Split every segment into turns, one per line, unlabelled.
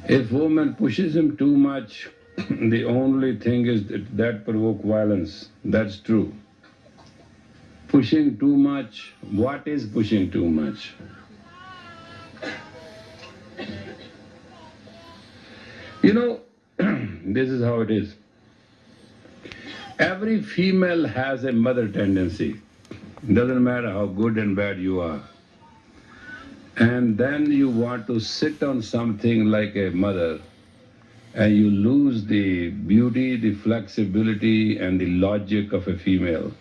If woman pushes him too much, the only thing is that provoke violence. That's true. Pushing too much, what is pushing too much? You know, this is how it is. Every female has a mother tendency. Doesn't matter how good and bad you are. And then you want to sit on something like a mother, and you lose the beauty, the flexibility, and the logic of a female.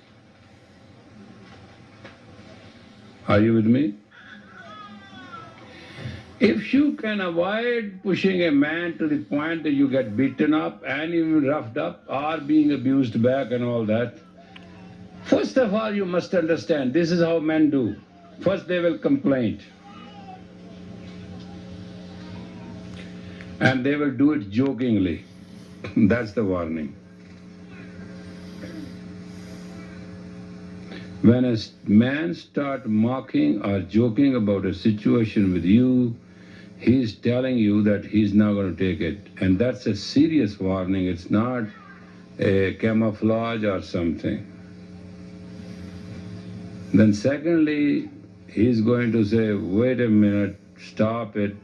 Are you with me? If you can avoid pushing a man to the point that you get beaten up and even roughed up or being abused back and all that, first of all you must understand this is how men do. First they will complain. And they will do it jokingly. That's the warning. When a man starts mocking or joking about a situation with you, he's telling you that he's not going to take it. And that's a serious warning. It's not a camouflage or something. Then secondly, he's going to say, wait a minute, stop it.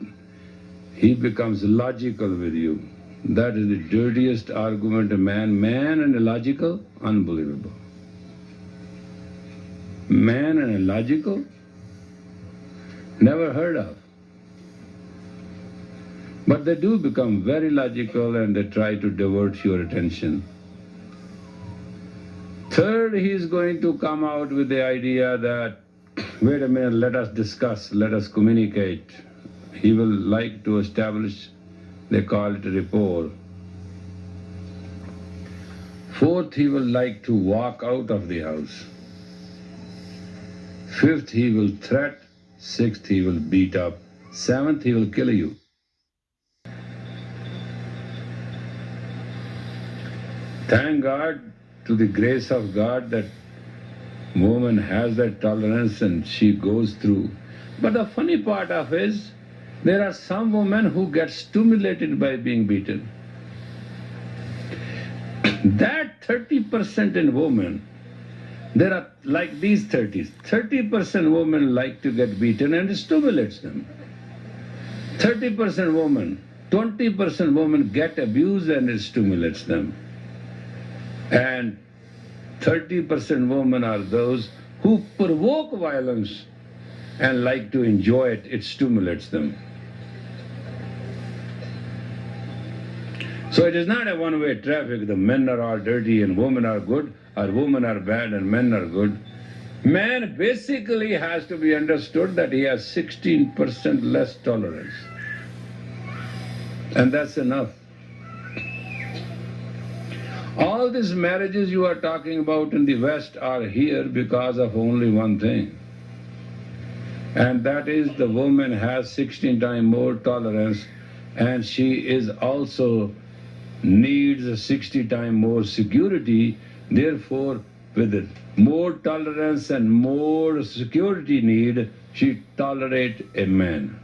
He becomes logical with you. That is the dirtiest argument a man and illogical, unbelievable. Man and illogical? Never heard of. But they do become very logical and they try to divert your attention. Third, he is going to come out with the idea that, wait a minute, let us discuss, let us communicate. He will like to establish, they call it a rapport. Fourth, he will like to walk out of the house. Fifth, he will threat. Sixth, he will beat up. Seventh, he will kill you. Thank God, to the grace of God, that woman has that tolerance and she goes through. But the funny part of it is, there are some women who get stimulated by being beaten. That 30% in women, there are like these 30s. 30% women like to get beaten and it stimulates them. 30% women, 20% women get abused and it stimulates them. And 30% women are those who provoke violence and like to enjoy it, it stimulates them. So it is not a one-way traffic, the men are all dirty and women are good, or women are bad and men are good. Man basically has to be understood that he has 16% less tolerance. And that's enough. All these marriages you are talking about in the West are here because of only one thing. And that is the woman has 16 times more tolerance and she is also needs 60 times more security. Therefore, with more tolerance and more security need, she tolerates a man.